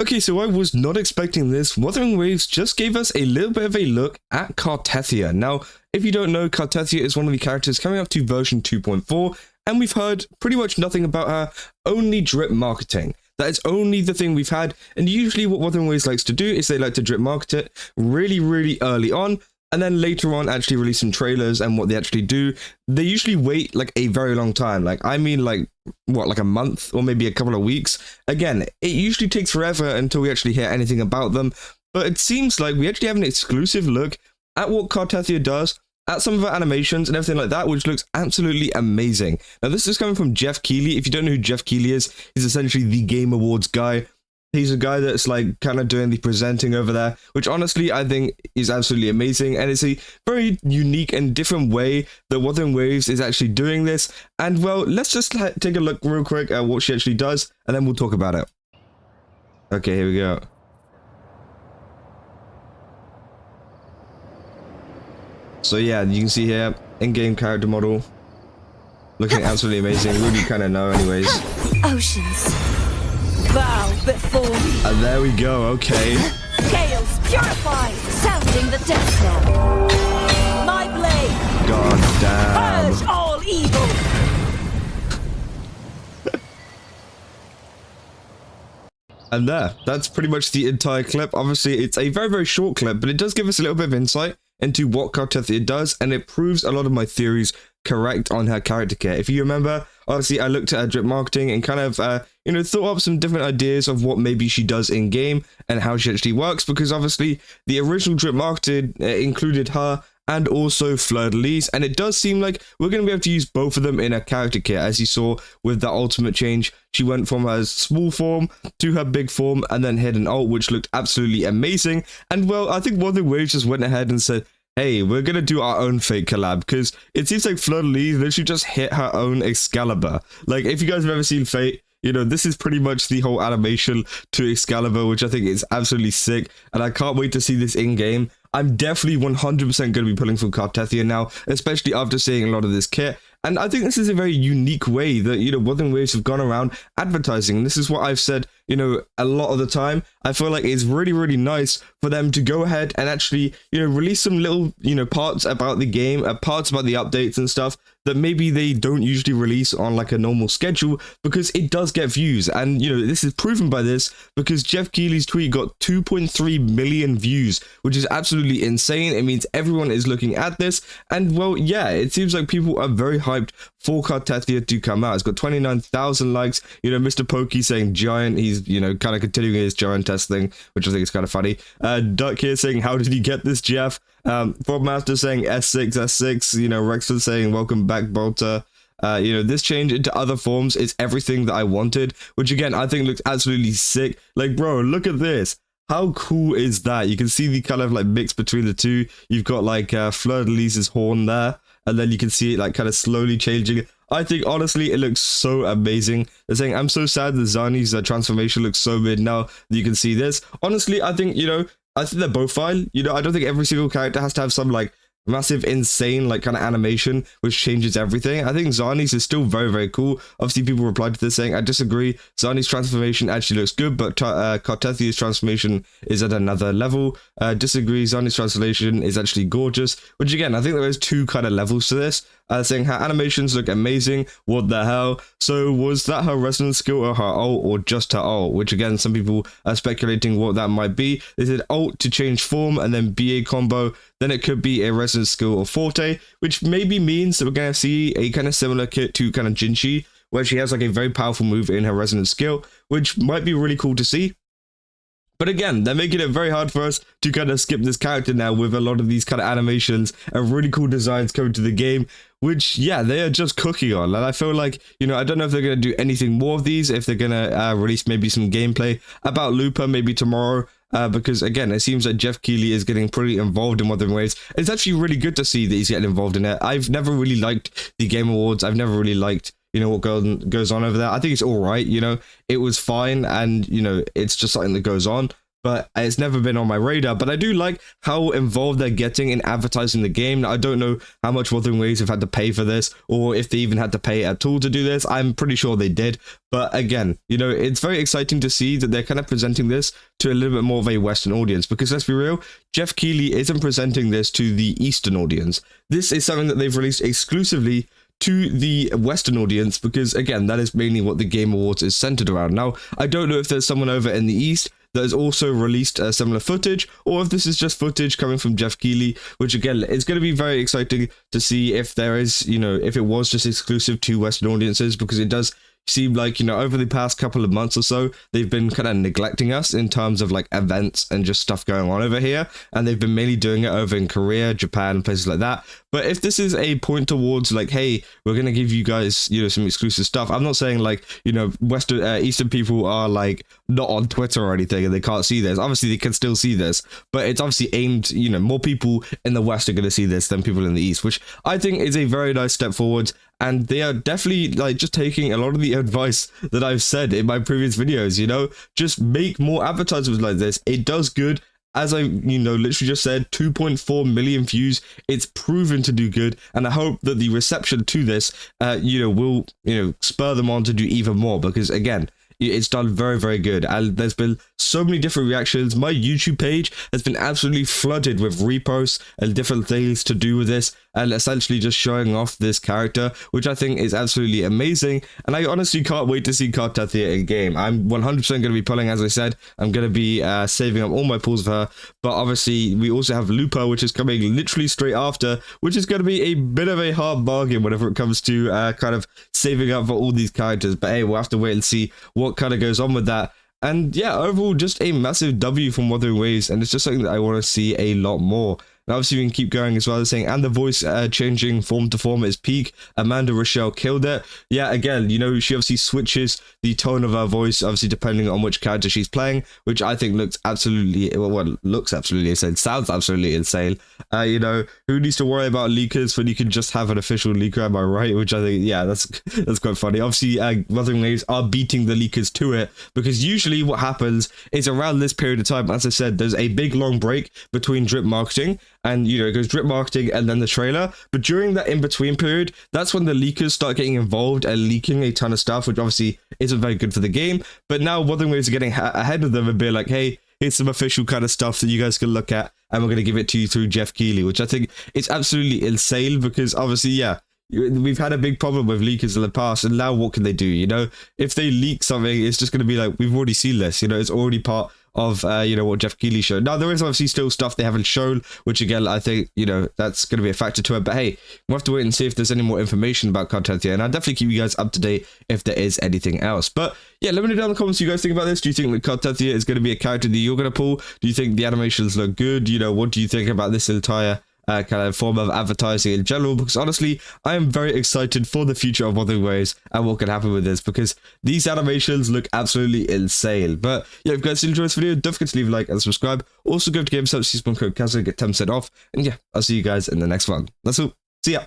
Okay, so I was not expecting this. Wuthering Waves just gave us a little bit of a look at Cartethyia. Now, if you don't know, Cartethyia is one of the characters coming up to version 2.4, and we've heard pretty much nothing about her, only drip marketing. That is only the thing we've had, and usually what Wuthering Waves likes to do is they like to drip market it really early on, and then later on actually release some trailers. And what they actually do, they usually wait like a very long time. Like, I mean, like, what, like a month or maybe a couple of weeks? Again, it usually takes forever until we actually hear anything about them. But it seems like we actually have an exclusive look at what Cartethyia does, at some of her animations and everything like that, which looks absolutely amazing. Now, this is coming from Jeff Keighley. If you don't know who Jeff Keighley is, he's essentially the Game Awards guy. He's a guy that's like kind of doing the presenting over there, which honestly I think is absolutely amazing, and it's a very unique and different way that Wuthering Waves is actually doing this. And well, let's just take a look real quick at what she actually does, and then we'll talk about it. Okay, here we go. So yeah, you can see here, in-game character model, looking absolutely amazing. Really kind of know anyways. Oceans. Bow before me. And there we go, okay. Chaos purified, sounding the death knell. My blade. God damn. Purge all evil. And that's pretty much the entire clip. Obviously, it's a very short clip, but it does give us a little bit of insight into what Cartethyia does, and it proves a lot of my theories correct on her character kit. If you remember, obviously I looked at her drip marketing and kind of thought up some different ideas of what maybe she does in game and how she actually works, because obviously the original drip marketed included her and also fleur-de-lis, and it does seem like we're going to be able to use both of them in her character kit. As you saw with the ultimate change, she went from her small form to her big form and then hit an ult, which looked absolutely amazing. And well, I think Wuthering Waves just went ahead and said, hey, we're going to do our own fake collab, because it seems like fleur-de-lis literally just hit her own Excalibur. Like, if you guys have ever seen Fate, you know, this is pretty much the whole animation to Excalibur, which I think is absolutely sick, and I can't wait to see this in-game. I'm definitely 100% going to be pulling for Cartethyia now, especially after seeing a lot of this kit. And I think this is a very unique way that, Wuthering Waves have gone around advertising. And this is what I've said, a lot of the time. I feel like it's really nice for them to go ahead and actually, release some little, parts about the game, parts about the updates and stuff that maybe they don't usually release on like a normal schedule, because it does get views. And, this is proven by this because Jeff Keighley's tweet got 2.3 million views, which is absolutely insane. It means everyone is looking at this. And well, yeah, it seems like people are very hyped for Cartethyia to come out. It's got 29,000 likes. Mr. Pokey saying giant. He's, kind of continuing his giant test thing, which I think is kind of funny. Duck here saying, how did he get this, Jeff? Frogmaster saying S6, S6. Rexford saying, welcome back, Bolter. This change into other forms is everything that I wanted, which again, I think looks absolutely sick. Like, bro, look at this. How cool is that? You can see the kind of like mix between the two. You've got like fleur-de-lis's horn there, and then you can see it like kind of slowly changing. I think honestly it looks so amazing. They're saying, I'm so sad that Zani's transformation looks so mid now that you can see this. Honestly, I think, I think they're both fine. I don't think every single character has to have some like massive, insane, like kind of animation which changes everything. I think Zani's is still very cool. Obviously, people replied to this saying, I disagree. Zani's transformation actually looks good, but Cartethia's transformation is at another level. Disagree. Zani's transformation is actually gorgeous, which again, I think there is two kind of levels to this. Saying her animations look amazing. What the hell? So was that her resonance skill or her ult, or just her ult? Which again, some people are speculating what that might be. They said ult to change form and then BA combo. Then it could be a resonance skill or forte, which maybe means that we're going to see a kind of similar kit to kind of Jinchi, where she has like a very powerful move in her resonance skill, which might be really cool to see. But again, they're making it very hard for us to kind of skip this character now with a lot of these kind of animations and really cool designs coming to the game, which, yeah, they are just cooking on. And I feel like, I don't know if they're going to do anything more of these, if they're going to release maybe some gameplay about Lupa maybe tomorrow. Because again, it seems that Jeff Keighley is getting pretty involved in Wuthering Waves. It's actually really good to see that he's getting involved in it. I've never really liked the Game Awards. I've never really liked, what goes on over there. I think it's all right. It was fine, and it's just something that goes on. but it's never been on my radar. But I do like how involved they're getting in advertising the game. Now, I don't know how much Wuthering Waves have had to pay for this, or if they even had to pay at all to do this. I'm pretty sure they did. But again, you know, it's very exciting to see that they're kind of presenting this to a little bit more of a Western audience, because let's be real, Jeff Keighley isn't presenting this to the Eastern audience. This is something that they've released exclusively to the Western audience, because again, that is mainly what the Game Awards is centered around. Now, I don't know if there's someone over in the East that has also released similar footage, or if this is just footage coming from Jeff Keighley, which again, it's going to be very exciting to see if there is, you know, if it was just exclusive to Western audiences, because it does seem like, you know, over the past couple of months or so, they've been kind of neglecting us in terms of like events and just stuff going on over here, and they've been mainly doing it over in Korea, Japan, places like that. But if this is a point towards like, hey, we're gonna give you guys, you know, some exclusive stuff, I'm not saying like, you know, Western Eastern people are like not on Twitter or anything and they can't see this. Obviously they can still see this, but it's obviously aimed, you know, more people in the West are going to see this than people in the East, which I think is a very nice step forward. And they are definitely like just taking a lot of the advice that I've said in my previous videos, you know, just make more advertisements like this. It does good. As I, you know, literally just said, 2.4 million views. It's proven to do good, and I hope that the reception to this, you know, will, you know, spur them on to do even more, because again, it's done very, very good, and there's been so many different reactions. My YouTube page has been absolutely flooded with reposts and different things to do with this, and essentially just showing off this character, which I think is absolutely amazing. And I honestly can't wait to see Cartethyia in game. I'm 100% going to be pulling, as I said. I'm going to be saving up all my pulls for her. But obviously, we also have Lupa, which is coming literally straight after, which is going to be a bit of a hard bargain whenever it comes to kind of saving up for all these characters. But hey, we'll have to wait and see what kind of goes on with that. And yeah, overall, just a massive W from Wuthering Waves, and it's just something that I want to see a lot more. And obviously, we can keep going as well as saying, and the voice changing form to form is peak. Amanda Rochelle killed it. Yeah, again, you know, she obviously switches the tone of her voice, obviously, depending on which character she's playing, which I think looks absolutely, well, looks absolutely insane, sounds absolutely insane. You know, who needs to worry about leakers when you can just have an official leaker, am I right? Which I think, yeah, that's quite funny. Obviously, Wuthering Waves are beating the leakers to it, because usually what happens is around this period of time, as I said, there's a big long break between drip marketing, and, you know, it goes drip marketing and then the trailer. But during that in-between period, that's when the leakers start getting involved and leaking a ton of stuff, which obviously isn't very good for the game. But now Wuthering Waves are getting ahead of them and being like, hey, here's some official kind of stuff that you guys can look at, and we're going to give it to you through Jeff Keighley, which I think is absolutely insane, because obviously, yeah, we've had a big problem with leakers in the past, and now what can they do? You know, if they leak something, it's just going to be like, we've already seen this, you know, it's already part of you know, what Jeff Keighley showed. Now there is obviously still stuff they haven't shown, which again, I think, you know, that's going to be a factor to it. But hey, we'll have to wait and see if there's any more information about Cartethyia, and I'll definitely keep you guys up to date if there is anything else. But yeah, let me know down in the comments what you guys think about this. Do you think that Cartethyia is going to be a character that you're going to pull? Do you think the animations look good? You know, what do you think about this entire kind of form of advertising in general? Because honestly, I am very excited for the future of Wuthering Waves and what can happen with this, because these animations look absolutely insane. But yeah, if you guys enjoyed this video, don't forget to leave a like and subscribe. Also, go to GameStop, use code CASO, get 10% off. And yeah, I'll see you guys in the next one. That's all. See ya.